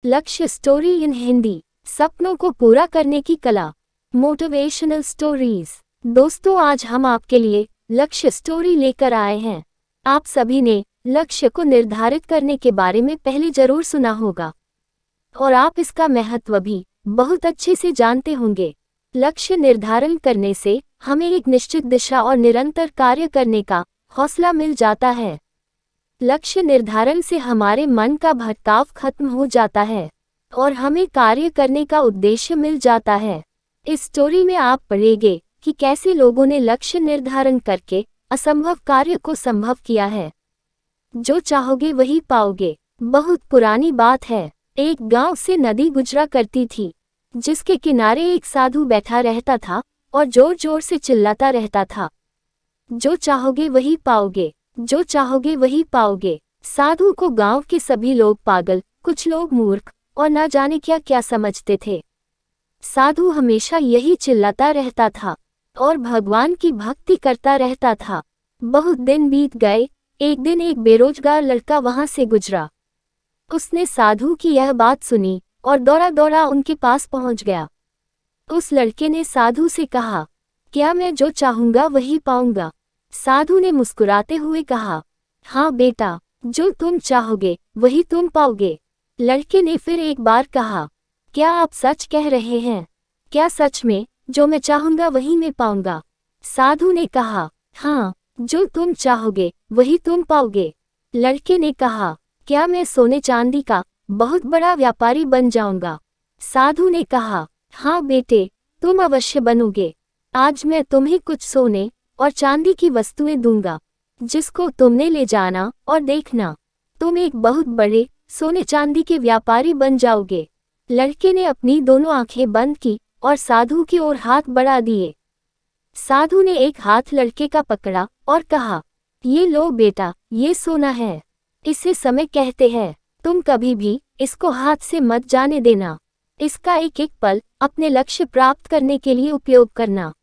लक्ष्य story in Hindi, सपनों को पूरा करने की कला। Motivational stories. दोस्तों, आज हम आपके लिए लक्ष्य स्टोरी लेकर आए हैं। आप सभी ने लक्ष्य को निर्धारित करने के बारे में पहले जरूर सुना होगा और आप इसका महत्व भी बहुत अच्छे से जानते होंगे। लक्ष्य निर्धारण करने से हमें एक निश्चित दिशा और निरंतर कार्य करने का हौसला मिल जाता है। लक्ष्य निर्धारण से हमारे मन का भटकाव खत्म हो जाता है और हमें कार्य करने का उद्देश्य मिल जाता है। इस स्टोरी में आप पढ़ेंगे कि कैसे लोगों ने लक्ष्य निर्धारण करके असंभव कार्य को संभव किया है। जो चाहोगे वही पाओगे। बहुत पुरानी बात है। एक गांव से नदी गुजरा करती थी, जिसके किनारे एक साधु बैठा रहता था और जोर जोर से चिल्लाता रहता था, जो चाहोगे वही पाओगे, जो चाहोगे वही पाओगे। साधु को गांव के सभी लोग पागल, कुछ लोग मूर्ख और न जाने क्या क्या समझते थे। साधु हमेशा यही चिल्लाता रहता था और भगवान की भक्ति करता रहता था। बहुत दिन बीत गए। एक दिन एक बेरोजगार लड़का वहां से गुजरा। उसने साधु की यह बात सुनी और दौड़ा दौड़ा उनके पास पहुंच गया। उस लड़के ने साधु से कहा, क्या मैं जो चाहूंगा वही पाऊंगा? साधु ने मुस्कुराते हुए कहा, हाँ बेटा, जो तुम चाहोगे वही तुम पाओगे। लड़के ने फिर एक बार कहा, क्या आप सच कह रहे हैं? क्या सच में जो मैं चाहूंगा वही मैं पाऊंगा? साधु ने कहा, हाँ, जो तुम चाहोगे वही तुम पाओगे। लड़के ने कहा, क्या मैं सोने चांदी का बहुत बड़ा व्यापारी बन जाऊंगा? साधु ने कहा, हाँ बेटे, तुम अवश्य बनोगे। आज मैं तुम्हें कुछ सोने और चांदी की वस्तुएं दूंगा, जिसको तुमने ले जाना और देखना। तुम एक बहुत बड़े सोने चांदी के व्यापारी बन जाओगे। लड़के ने अपनी दोनों आंखें बंद की और साधु की ओर हाथ बढ़ा दिए। साधु ने एक हाथ लड़के का पकड़ा और कहा, ये लो बेटा, ये सोना है। इसे समय कहते हैं। तुम कभी भी इसको हाथ से मत जाने देना। इसका एक एक पल अपने लक्ष्य प्राप्त करने के लिए उपयोग करना।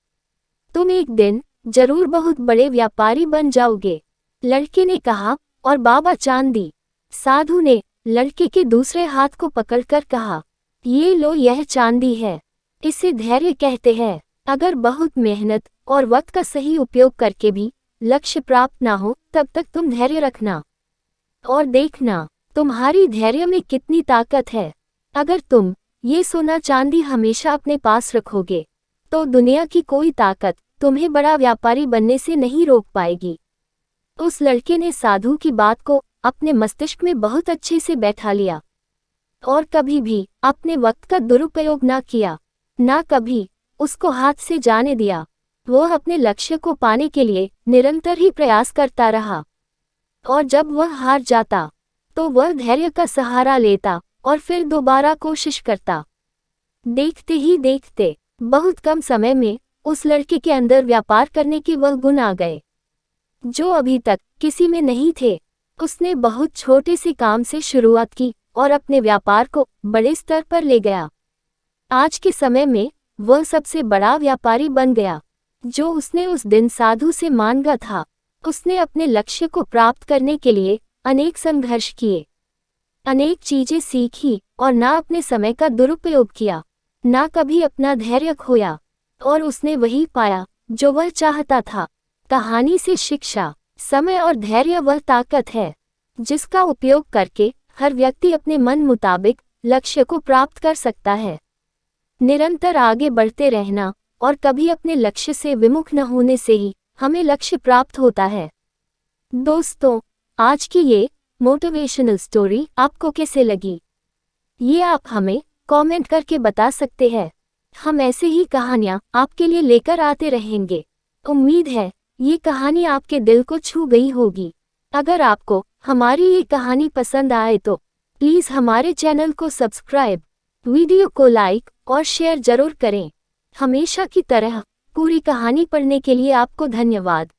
तुम एक दिन जरूर बहुत बड़े व्यापारी बन जाओगे। लड़के ने कहा, और बाबा चांदी? साधु ने लड़के के दूसरे हाथ को पकड़कर कहा, ये लो, यह चांदी है। इसे धैर्य कहते हैं। अगर बहुत मेहनत और वक्त का सही उपयोग करके भी लक्ष्य प्राप्त ना हो, तब तक तुम धैर्य रखना और देखना तुम्हारी धैर्य में कितनी ताकत है। अगर तुम ये सोना चांदी हमेशा अपने पास रखोगे, तो दुनिया की कोई ताकत तुम्हें बड़ा व्यापारी बनने से नहीं रोक पाएगी। उस लड़के ने साधु की बात को अपने मस्तिष्क में बहुत अच्छे से बैठा लिया और कभी भी अपने वक्त का दुरुपयोग ना किया, ना कभी उसको हाथ से जाने दिया। वह अपने लक्ष्य को पाने के लिए निरंतर ही प्रयास करता रहा और जब वह हार जाता तो वह धैर्य का सहारा लेता और फिर दोबारा कोशिश करता। देखते ही देखते बहुत कम समय में उस लड़के के अंदर व्यापार करने के वह गुण आ गए, जो अभी तक किसी में नहीं थे। उसने बहुत छोटे से काम से शुरुआत की और अपने व्यापार को बड़े स्तर पर ले गया। आज के समय में वह सबसे बड़ा व्यापारी बन गया, जो उसने उस दिन साधु से मांगा था। उसने अपने लक्ष्य को प्राप्त करने के लिए अनेक संघर्ष किए, अनेक चीजें सीखी और ना अपने समय का दुरुपयोग किया, ना कभी अपना धैर्य खोया, और उसने वही पाया जो वह चाहता था। कहानी से शिक्षा। समय और धैर्य वह ताकत है जिसका उपयोग करके हर व्यक्ति अपने मन मुताबिक लक्ष्य को प्राप्त कर सकता है। निरंतर आगे बढ़ते रहना और कभी अपने लक्ष्य से विमुख न होने से ही हमें लक्ष्य प्राप्त होता है। दोस्तों, आज की ये मोटिवेशनल स्टोरी आपको कैसे लगी, ये आप हमें कमेंट करके बता सकते हैं। हम ऐसे ही कहानियाँ आपके लिए लेकर आते रहेंगे। उम्मीद है ये कहानी आपके दिल को छू गई होगी। अगर आपको हमारी ये कहानी पसंद आए तो प्लीज़ हमारे चैनल को सब्सक्राइब, वीडियो को लाइक और शेयर जरूर करें। हमेशा की तरह पूरी कहानी पढ़ने के लिए आपको धन्यवाद।